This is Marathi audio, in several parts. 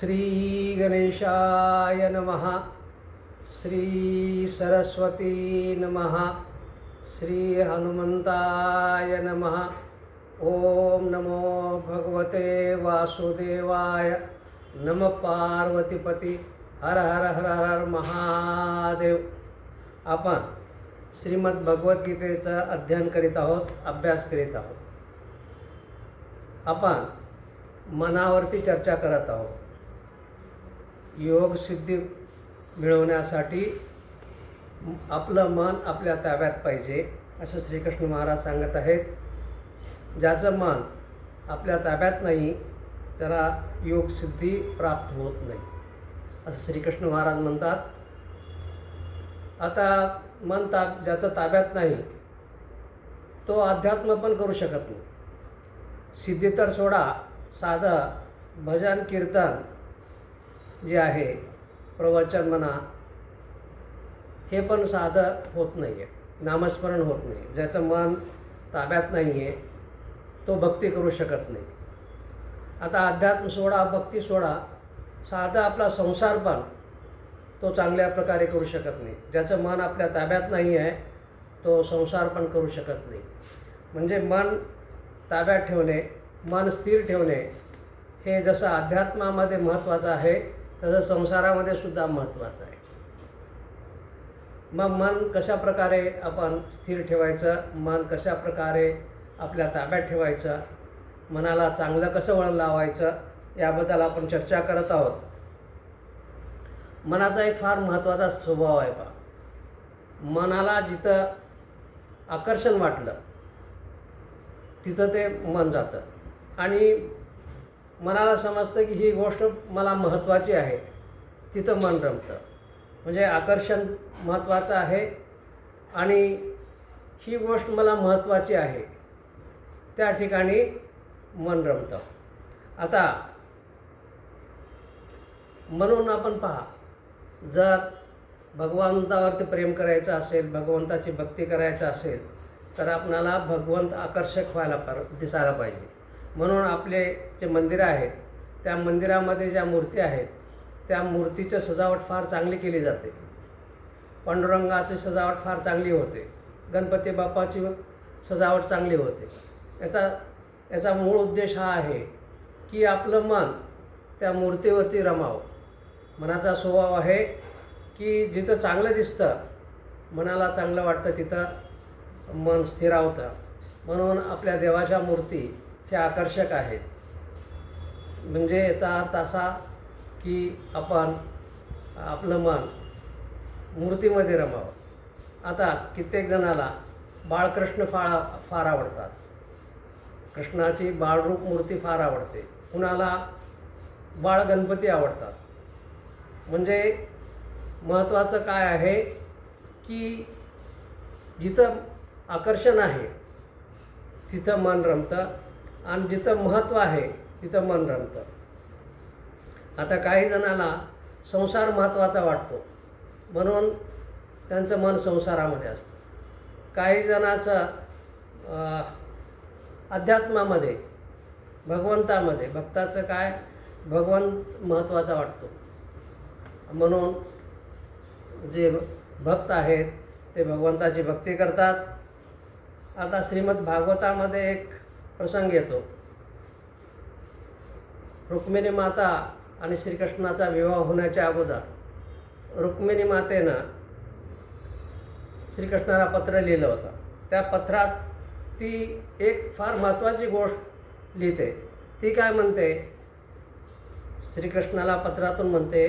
श्री गणेशाय नमः। श्री सरस्वती नमः। श्री हनुमंताय नमः। ओम नमो भगवते वासुदेवाय। नम पार्वतीपती। हर हर हर हर महादेव। आपण श्रीमद भगवद्गीतेचं अध्ययन करीत आहोत, अभ्यास करीत आहोत। आपण मनावरती चर्चा करत आहोत। योग सिद्धी मिळवण्यासाठी आपलं मन आपल्या ताब्यात पाहिजे असं श्रीकृष्ण महाराज सांगत आहेत। ज्याचं मन आपल्या ताब्यात नाही त्याला योग सिद्धी प्राप्त होत नाही असं श्रीकृष्ण महाराज म्हणतात। आता मन ज्याचं ताब्यात नाही तो अध्यात्म पण करू शकत नाही। सिद्धी तर सोडा, साधं भजन कीर्तन जे आहे, प्रवचन म्हणा, हे पण साधं होत नाही आहे, नामस्मरण होत नाही। ज्याचं मन ताब्यात नाही आहे तो भक्ती करू शकत नाही। आता अध्यात्म सोडा, भक्ती सोडा, साधा आपला संसार पण तो चांगल्या प्रकारे करू शकत नाही। ज्याचं मन आपल्या ताब्यात नाही आहे तो संसार पण करू शकत नाही। म्हणजे मन ताब्यात ठेवणे, मन स्थिर ठेवणे हे जसं अध्यात्मामध्ये महत्त्वाचं आहे तसं संसारामध्ये सुद्धा महत्त्वाचं आहे। मग मन कशा प्रकारे आपण स्थिर ठेवायचं, मन कशा प्रकारे आपल्या ताब्यात ठेवायचं, मनाला चांगलं कसं वळण लावायचं याबद्दल आपण चर्चा करत आहोत। मनाचा एक फार महत्त्वाचा स्वभाव आहे पहा। मनाला जिथं आकर्षण वाटलं तिथं ते मन जातं आणि मनाला समजतं की ही गोष्ट मला महत्त्वाची आहे, तिथं मन रमतं। म्हणजे आकर्षण महत्त्वाचं आहे आणि ही गोष्ट मला महत्त्वाची आहे त्या ठिकाणी मन रमतं। आता म्हणून आपण पहा, जर भगवंतावरती प्रेम करायचं असेल, भगवंताची भक्ती करायचं असेल तर आपणाला भगवंत आकर्षक दिसायला पाहिजे। म्हणून आपले जे मंदिरं आहेत त्या मंदिरामध्ये ज्या मूर्ती आहेत त्या मूर्तीचं सजावट फार चांगली केली जाते। पांडुरंगाची सजावट फार चांगली होते, गणपती बाप्पाची सजावट चांगली होते। याचा मूळ उद्देश हा आहे की आपलं मन त्या मूर्तीवरती रमावं। मनाचा स्वभाव आहे की जिथं चांगलं दिसतं, मनाला चांगलं वाटतं, तिथं मन स्थिरावतं। म्हणून आपल्या देवाच्या मूर्ती ह्या आकर्षक आहेत। म्हणजे याचा अर्थ असा की आपण आपलं मन मूर्तीमध्ये रमावं। आता कित्येक जणाला बाळकृष्ण फार आवडतात, कृष्णाची बाळरूप मूर्ती फार आवडते, कुणाला बाळ गणपती आवडतात। म्हणजे महत्त्वाचं काय आहे की जिथं आकर्षण आहे तिथं मन रमतं आणि जिथं महत्त्व आहे तिथं मन रमतं। आता काही जणाला संसार महत्त्वाचा वाटतो म्हणून त्यांचं मन संसारामध्ये असतं। काही जणाचं अध्यात्मामध्ये, भगवंतामध्ये, भक्ताचं काय, भगवंत महत्त्वाचा वाटतो म्हणून जे भक्त आहेत ते भगवंताची भक्ती करतात। आता श्रीमद भागवतामध्ये एक प्रसंग येतो। रुक्मिणी माता आणि श्रीकृष्णाचा विवाह होण्याच्या अगोदर रुक्मिणी मातेनं श्रीकृष्णाला पत्र लिहिलं होतं। त्या पत्रात ती एक फार महत्त्वाची गोष्ट लिहिते। ती काय म्हणते, श्रीकृष्णाला पत्रातून म्हणते,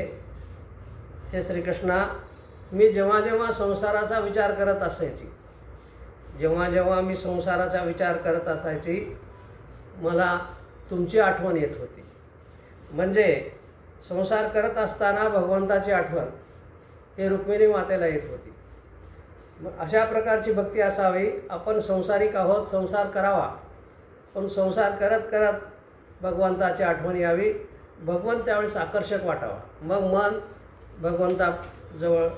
हे श्रीकृष्णा, मी जेव्हा जेव्हा संसाराचा विचार करत असायची, जेव्हा मी संसाराचा विचार करत असायची मला तुमची आठवण येत होती। म्हणजे संसार करत असताना भगवंताची आठवण हे रुक्मिणी मातेला येत होती। मग अशा प्रकारची भक्ती असावी। आपण संसारिक आहोत, संसार करावा, पण संसार करत करत भगवंताची आठवण यावी, भगवंत त्यावेळेस आकर्षक वाटावा। मग मन भगवंताजवळ,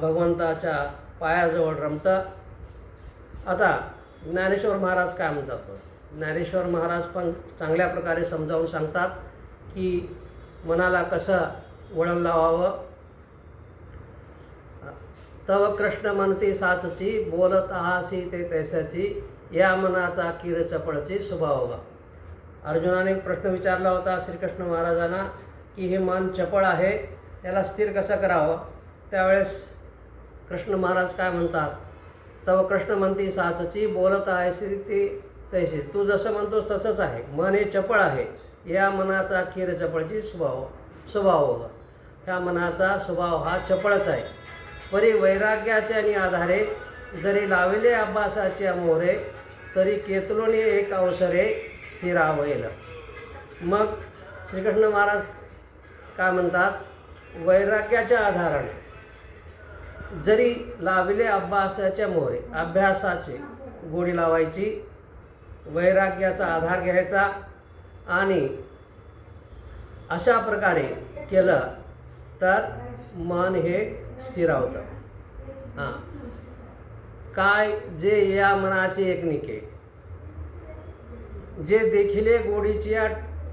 भगवंताच्या पायाजवळ रमतं। आता ज्ञानेश्वर महाराज काय म्हणतात, ज्ञानेश्वर महाराज पण चांगल्या प्रकारे समजावून सांगतात की मनाला कसं वळण लावावं. तव कृष्ण म्हणती साचची, बोलत आहासी ते तैसाची, या मनाचा किर चपळची स्वभाव. अर्जुनाने प्रश्न विचारला होता श्रीकृष्ण महाराजांना की हे मन चपळ आहे, याला स्थिर कसं करावं. त्यावेळेस कृष्ण महाराज काय म्हणतात, तव कृष्ण म्हणती साचची, बोलत आहेसी ते तैसे. तू जसं म्हणतोस तसंच आहे, मन हे चपळ आहे, या मनाचा किर चपळची स्वभाव. ह्या मनाचा स्वभाव हा चपळच आहे. परी वैराग्याच्या आणि आधारे, जरी लाविले अभ्यासाच्या मोहरे, तरी केतलोनी एक अवसरे स्थिरावैल. मग श्रीकृष्ण महाराज काय म्हणतात, वैराग्याच्या आधाराने जरी लाविले अभ्यासाच्या मोहरे, अभ्यासाची गोडी लावायची, वैराग्याचा आधार घ्यायचा आणि अशा प्रकारे केलं तर मन हे स्थिरावतं. हां, काय जे या मनाचे एकनिके, जे देखिले गोडीच्या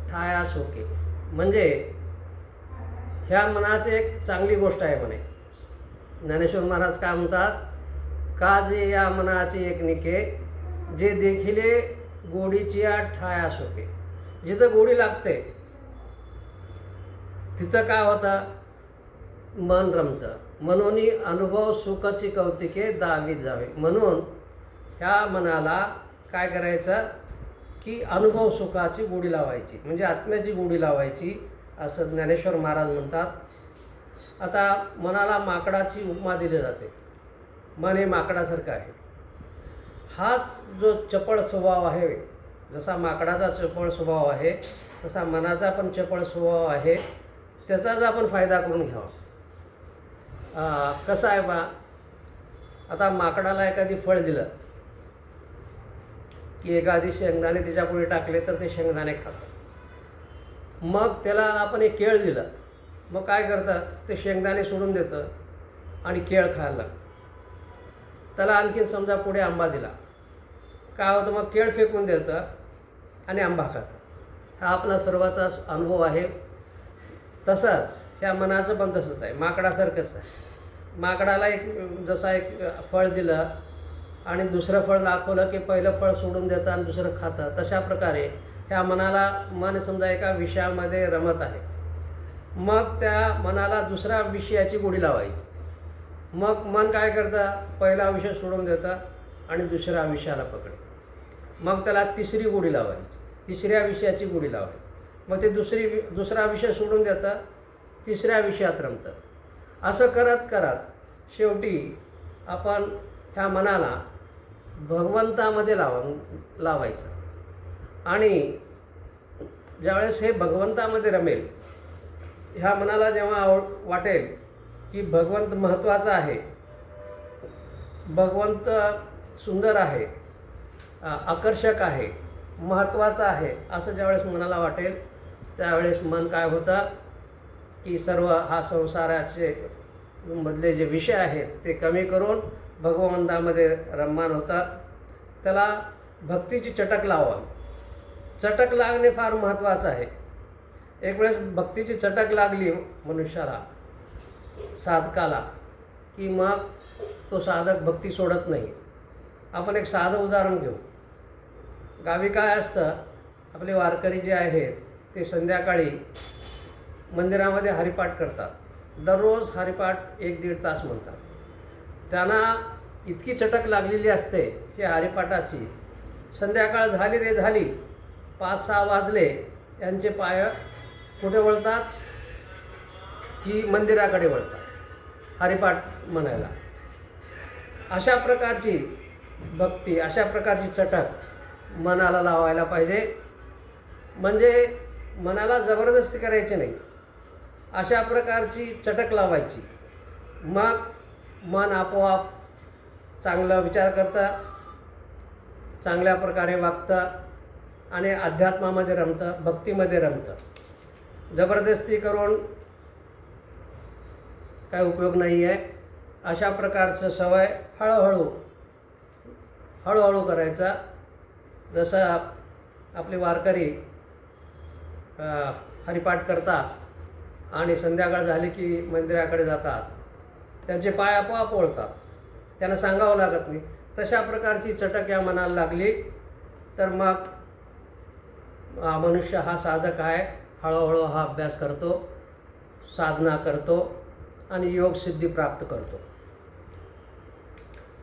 ठाया सोके. म्हणजे ह्या मनाचे एक चांगली गोष्ट आहे म्हणे. ज्ञानेश्वर महाराज काय म्हणतात, का जे या मनाचे एकनिके, जे देखिले गोडीच्या ठाया सोके. जिथं गोडी लागते तिथं काय होतं, मन रमतं. म्हणून अनुभव सुखाची कौतिके दावीत जावे. म्हणून ह्या मनाला काय करायचं की अनुभव सुखाची गोडी लावायची, म्हणजे आत्म्याची गोडी लावायची, असं ज्ञानेश्वर महाराज म्हणतात. आता मनाला माकडाची उपमा दिली जाते. मन हे माकडासारखं आहे. हाच जो चपळ स्वभाव आहे, जसा माकडाचा चपळ स्वभाव आहे तसा मनाचा पण चपळ स्वभाव आहे. त्याचाच आपण फायदा करून घ्यावा. कसं आहे बा, आता माकडाला एखादी फळ दिलं की एखादी शेंगदाणे त्याच्यापुढे टाकले तर ते शेंगदाणे खातं. मग त्याला आपण एक केळ दिलं, मग काय करतं, ते शेंगदाणे सोडून देतं आणि केळ खायला लागतं. त्याला आणखी समजा पुढे आंबा दिला, काय होतं, मग केळ फेकून देतं आणि आंबा खातं. हा आपला सर्वाचा अनुभव आहे. तसंच ह्या मनाचं पण तसंच आहे, माकडासारखंच आहे. माकडाला जसा एक फळ दिलं आणि दुसरं फळ दाखवलं की पहिलं फळ सोडून देतं आणि दुसरं खातं. तशा प्रकारे ह्या मनाला, मन समजा एका विषयामध्ये रमत आहे, मग त्या मनाला दुसऱ्या विषयाची गोडी लावायची. मग मन काय करतं, पहिला विषय सोडून देतं आणि दुसऱ्या विषयाला पकडतं. मग त्याला तिसरी गोडी लावायची, तिसऱ्या विषयाची गोडी लावायची. मग ते दुसरा विषय सोडून देतं, तिसऱ्या विषयात रमतं. असं करत करत शेवटी आपण ह्या मनाला भगवंतामध्ये लावायचं. आणि ज्यावेळेस हे भगवंतामध्ये रमेल, ह्या मनाला जेव्हा वाटेल की भगवंत महत्त्वाचा आहे, भगवंत सुंदर आहे, आकर्षक आहे, महत्त्वाचा आहे, असं ज्यावेळेस मनाला वाटेल त्यावेळेस मन काय होतं की सर्व हा संसाराचे मधले जे विषय आहेत ते कमी करून भगवंतामध्ये रममान होतात. त्याला भक्तीची चटक लावा. चटक लागणे फार महत्त्वाचं आहे. एक वेळेस भक्तीची चटक लागली मनुष्याला, साधकाला, की मग तो साधक भक्ती सोडत नाही. आपण एक साधं उदाहरण घेऊ. गावी काय असतं, आपले वारकरी जे आहेत ते संध्याकाळी मंदिरामध्ये हरिपाठ करतात. दररोज हरिपाठ 1-1.5 तास म्हणतात. त्यांना इतकी चटक लागलेली असते की हरिपाठाची, संध्याकाळ झाली रे झाली, 5-6 वाजले, यांचे पाय कुठे वळतात की मंदिराकडे वळतात हरिपाठ म्हणायला. अशा प्रकारची भक्ती, अशा प्रकारची चटक मनाला लावायला पाहिजे. म्हणजे मनाला जबरदस्ती करायची नाही, अशा प्रकारची चटक लावायची. मग मन आपोआप चांगला विचार करतं, चांगल्या प्रकारे वागतं आणि अध्यात्मामध्ये रमतं, भक्तीमध्ये रमतं. जबरदस्ती करून काय उपयोग नाही आहे. अशा प्रकारचं सवय हळूहळू करायचा. जसं आपले वारकरी हरिपाठ करता आणि संध्याकाळ झाली की मंदिराकडे जातात, त्यांचे पाय आपोआप ओळतात, त्यांना सांगावं लागत नाही. तशा प्रकारची चटक या मनाला लागली तर मग मनुष्य हा साधक आहे, हळूहळू हा अभ्यास करतो, साधना करतो आणि योग सिद्धी प्राप्त करतो.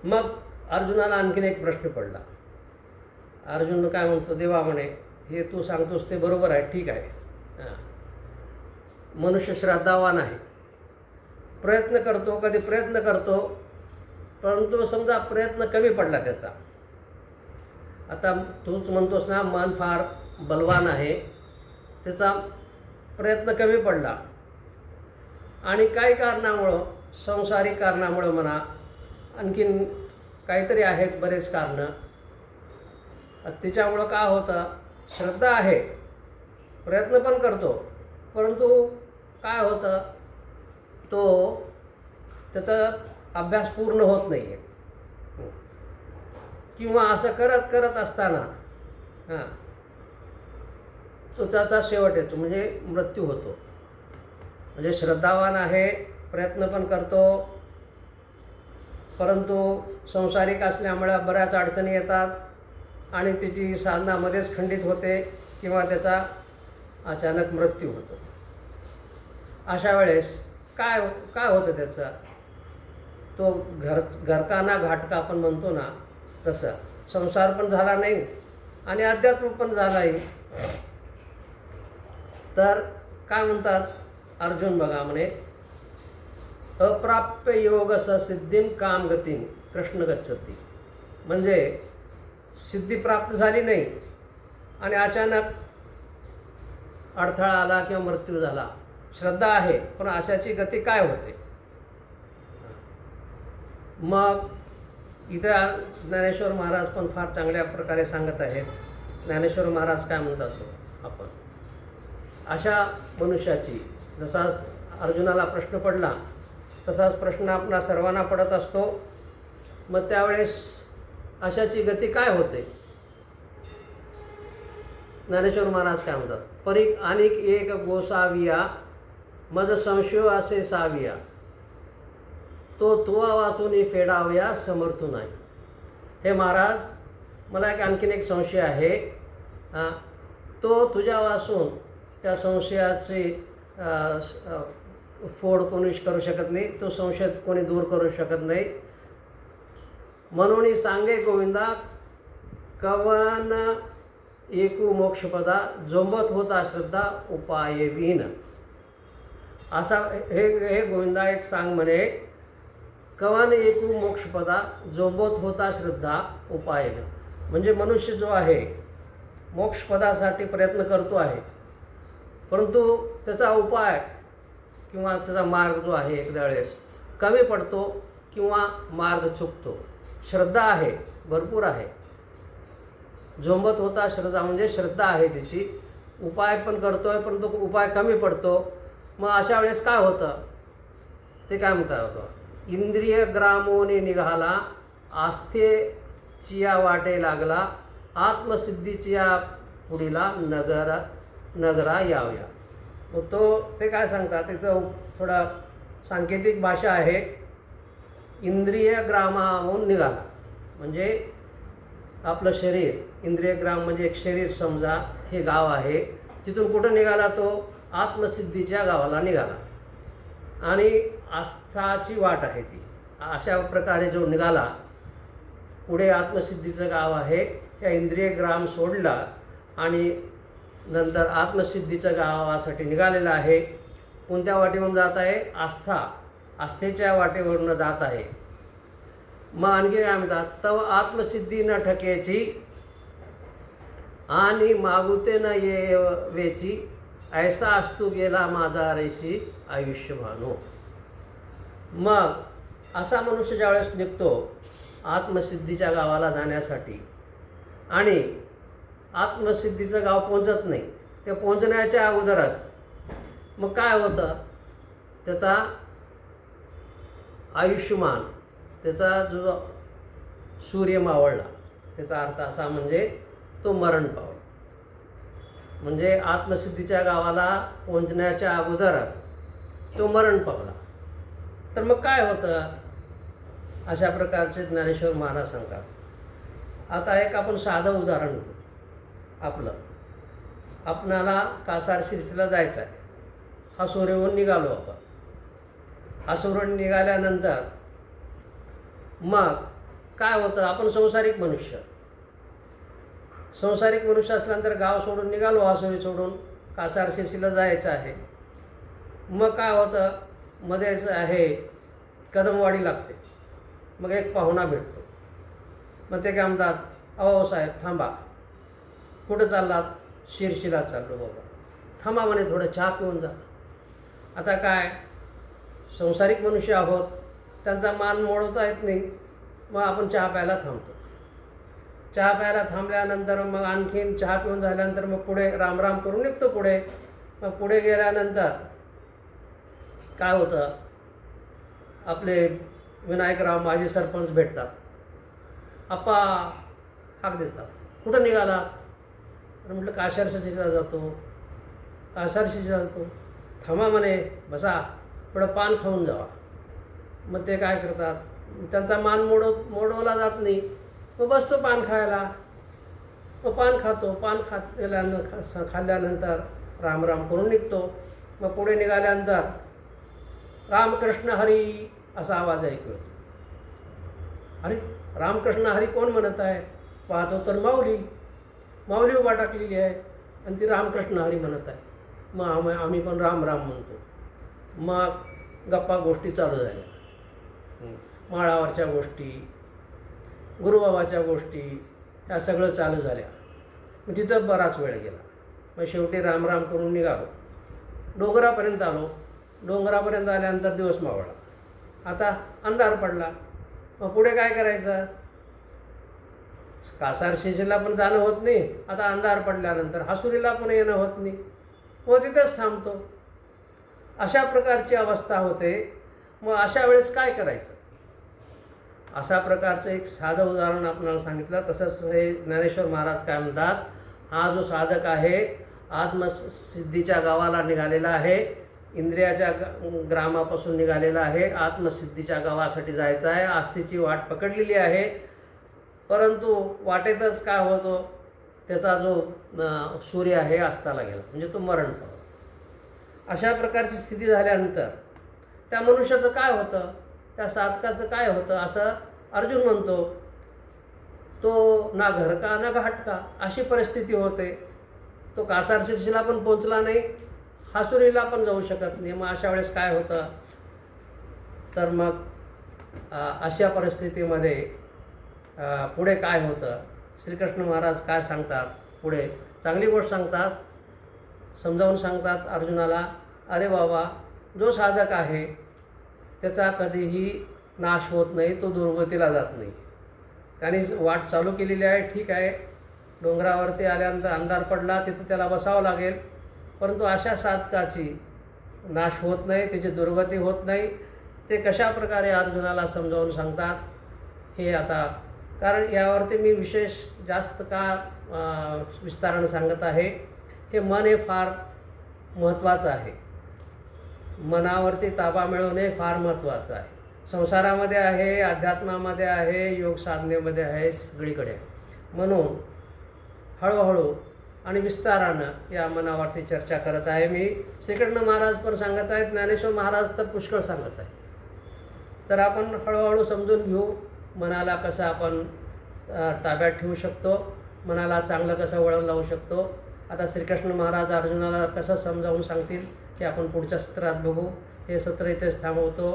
मग अर्जुनाला आणखीन एक प्रश्न पडला. अर्जुन काय म्हणतो, देवा म्हणे हे तू सांगतोस ते बरोबर आहे, ठीक आहे. मनुष्य श्रद्धावान आहे, प्रयत्न करतो, कधी प्रयत्न करतो, परंतु समजा प्रयत्न कमी पडला त्याचा. आता तूच म्हणतोस ना मन फार बलवान आहे, त्याचा प्रयत्न कमी पडला आणि काही कारणामुळं, संसारिक कारणामुळं म्हणा, आणखीन काहीतरी आहेत बरेच कारणं, त्याच्यामुळं काय होतं, श्रद्धा आहे, प्रयत्न पण करतो, परंतु काय होतं, तो त्याचा अभ्यास पूर्ण होत नाही आहे, किंवा असं करत करत असताना तो त्याचा शेवट येतो, म्हणजे मृत्यू होतो. म्हणजे श्रद्धावान आहे, प्रयत्न पण करतो, परंतु संसारिक असल्यामुळे बऱ्याच अडचणी येतात आणि त्याची साधनामध्येच खंडित होते किंवा त्याचा अचानक मृत्यू होतो. अशा वेळेस काय होतं त्याचं, तो घरकाना घाटका आपण म्हणतो ना, तसं संसार पण झाला नाही आणि अध्यात्म पण झालाही. तर काय म्हणतात अर्जुन बघा म्हणे, अप्राप्य योग सिद्धीम काम गतीम कृष्ण गच्छती. म्हणजे सिद्धी प्राप्त झाली नाही आणि अचानक अडथळा आला किंवा मृत्यू झाला, श्रद्धा आहे पण अशाची गती काय होते. मग इथं ज्ञानेश्वर महाराज पण फार चांगल्या प्रकारे सांगत आहेत. ज्ञानेश्वर महाराज काय म्हणतात, आपण अशा मनुष्याची, जसा अर्जुनाला प्रश्न पडला तसाच प्रश्न आपला सर्वांना पडत असतो. मग त्यावेळेस अशाची गती काय होते. ज्ञानेश्वर महाराज काय म्हणतात, परी अनेक एक गोसाविया मज संशय असे साविया, तो तुवा वाचून फेडावया समर्थ नाही. हे महाराज, मला आणखीन एक संशय आहे, तो तुझ्या वाचून त्या संशयाचे फोड कोणीच करू शकत नाही, तो संशय कोणी दूर करू शकत नाही. म्हणून सांगे गोविंदा कवन एकू मोक्षपदा, जोंबत होता श्रद्धा उपाय विहीन. असा हे गोविंदा एक सांग म्हणे, कवन एकू मोक्षपदा, जोंबत होता श्रद्धा उपाय विहीन. म्हणजे मनुष्य जो आहे मोक्षपदासाठी प्रयत्न करतो आहे, परंतु त्याचा उपाय किंवा त्याचा मार्ग जो आहे एकदा वेळेस कमी पडतो किंवा मार्ग चुकतो. श्रद्धा आहे, भरपूर आहे, झोंबत होता श्रद्धा म्हणजे श्रद्धा आहे त्याची, उपाय पण करतोय परंतु उपाय कमी पडतो. मग अशा वेळेस काय होतं ते काय म्हणता होतं, इंद्रिय ग्रामोने निघाला, आस्थेचिया वाटे लागला, आत्मसिद्धीच्या पुढीला नगरा यावया. मग ते काय सांगतात, तिथं थोडा सांकेतिक भाषा आहे. इंद्रिय ग्रामाहून निघाला म्हणजे आपलं शरीर, इंद्रिय ग्राम म्हणजे एक शरीर समजा, हे गाव आहे. तिथून कुठं निघाला तो, आत्मसिद्धीच्या गावाला निघाला आणि आस्थाची वाट आहे ती. अशा प्रकारे जो निघाला, पुढे आत्मसिद्धीचं गाव आहे, त्या इंद्रिय ग्राम सोडला आणि नंतर आत्मसिद्धीच्या गावासाठी निघालेला आहे. कोणत्या वाटेवरून जात आहे, आस्थेच्या वाटेवरून जात आहे. मग आणखी काय म्हणतात, तव आत्मसिद्धी न ठकेची आणि मागुते न येवेची, ऐसा असतू गेला माझा रेशी आयुष्य भानो. मग असा मनुष्य ज्यावेळेस निघतो आत्मसिद्धीच्या गावाला जाण्यासाठी आणि आत्मसिद्धीचं गाव पोहोचत नाही, ते पोहोचण्याच्या अगोदरच मग काय होतं, त्याचा आयुष्यमान, त्याचा जो सूर्य मावळला, त्याचा अर्थ असा म्हणजे तो मरण पावला. म्हणजे आत्मसिद्धीच्या गावाला पोहोचण्याच्या अगोदरच तो मरण पावला. तर मग काय होतं, अशा प्रकारचे ज्ञानेश्वर महाराज सांगतात. आता एक आपण साधं उदाहरण घेऊ. आपणाला कासार शिरसीला जायचं आहे. हासोरेहून निघालो आपण. हासोरेहून निघाल्यानंतर मग काय होतं, आपण संसारिक मनुष्य असल्यानंतर गाव सोडून निघालो, हासोरी सोडून कासार शिरसीला जायचं आहे. मग काय होतं, मध्येच आहे कदमवाडी लागते. मग एक पाहुणा भेटतो. मग ते काय म्हणतात, अहो साहेब थांबा, कुठं चाललात? शिरसीला चाललो बाबा. थांबा म्हणे, थोडं चहा पिऊन जा. आता काय, संसारिक मनुष्य आहोत, त्यांचा मान मोडवता येत नाही. मग आपण चहा प्यायला थांबतो. चहा प्यायला थांबल्यानंतर मग आणखीन चहा पिऊन झाल्यानंतर मग पुढे रामराम करून निघतो पुढे. मग पुढे गेल्यानंतर काय होतं, आपले विनायकराव माजी सरपंच भेटतात. आप्पा हाक देतात, कुठं निघाला? तर म्हटलं कासार शिरसीला जातो. थांबा म्हणे, बसा, थोडं पान खाऊन जावा. मग ते काय करतात, त्यांचा मान मोडवला जात नाही. मग बसतो पान खायला. मग पान खातो. पान खाल्ल्यानंतर रामराम करून निघतो. मग पुढे निघाल्यानंतर रामकृष्ण हरी असा आवाज ऐकू येतो. अरे रामकृष्ण हरी कोण म्हणत आहे? पाहतो तर माऊली उभा टाकलेली आहे आणि ती रामकृष्ण हरी म्हणत आहे. मग आम्ही पण राम म्हणतो. मग गप्पा गोष्टी चालू झाल्या. माळावरच्या गोष्टी, गुरुबाबाच्या गोष्टी, ह्या सगळं चालू झाल्या. मग तिथं बराच वेळ गेला. मग शेवटी रामराम करून निघालो. डोंगरापर्यंत आलो. डोंगरापर्यंत आल्यानंतर दिवस मावळला. आता अंधार पडला. मग पुढे काय करायचं? कासार शिरसीला पण जाणं होत नाही. आता अंधार पडल्यानंतर हासुरीला पण येणं होत नाही. मग तिथंच थांबतो. अशा प्रकारची अवस्था होते. मग अशा वेळेस काय करायचं? अशा प्रकारचं एक साधं उदाहरण आपल्याला सांगितलं. तसंच हे ज्ञानेश्वर महाराज काय म्हणतात, हा जो साधक आहे आत्मसिद्धीच्या गावाला निघालेला आहे, इंद्रियाच्या ग्रामापासून निघालेला आहे, आत्मसिद्धीच्या गावासाठी जायचं आहे, आस्तीची वाट पकडलेली आहे. परंतु वाटेतच काय होतो, त्याचा जो सूर्य आहे अस्ताला गेला, म्हणजे तो मरण पावला. अशा प्रकारची स्थिती झाल्यानंतर त्या मनुष्याचं काय होतं, त्या साधकाचं काय होतं, असं अर्जुन म्हणतो. तो ना घर का ना घाट का अशी परिस्थिती होते. तो कासार शिरसीला पण पोचला नाही, हासुरीला पण जाऊ शकत नाही. मग अशा वेळेस काय होतं, तर मग अशा परिस्थितीमध्ये पुढे काय होतं, श्रीकृष्ण महाराज काय सांगतात, पुढे चांगली गोष्ट सांगतात, समजावून सांगतात अर्जुनाला. अरे बाबा, जो साधक आहे त्याचा कधीही नाश होत नाही, तो दुर्गतीला जात नाही. त्याने वाट चालू केलेली आहे, ठीक आहे. डोंगरावरती आल्यानंतर अंधार पडला, तिथं त्याला बसावं लागेल. परंतु अशा साधकाची नाश होत नाही, त्याची दुर्गती होत नाही. ते कशा प्रकारे अर्जुनाला समजावून सांगतात हे आता, कारण यावरती मी विशेष जास्त का विस्ताराने सांगत आहे. हे मन हे फार महत्त्वाचं आहे. मनावरती ताबा मिळवणे फार महत्त्वाचं आहे. संसारामध्ये आहे, अध्यात्मामध्ये आहे, योग साधनेमध्ये आहे, सगळीकडे. म्हणून हळूहळू आणि विस्तारानं या मनावरती चर्चा करत आहे मी. श्रीकृष्ण महाराज पण सांगत आहेत, ज्ञानेश्वर महाराज तर पुष्कळ सांगत आहे. तर आपण हळूहळू समजून घेऊ, मनाला कसं आपण ताब्यात ठेवू शकतो, मनाला चांगलं कसं वळण लावू शकतो. आता श्रीकृष्ण महाराज अर्जुनाला कसं समजावून सांगतील हे आपण पुढच्या सत्रात बघू. हे सत्र इथेच थांबवतो.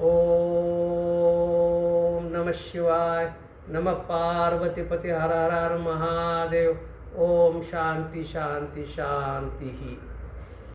ओम नमः शिवाय. नमः पार्वतीपती हर हर हर महादेव. ओम शांती शांती शांती.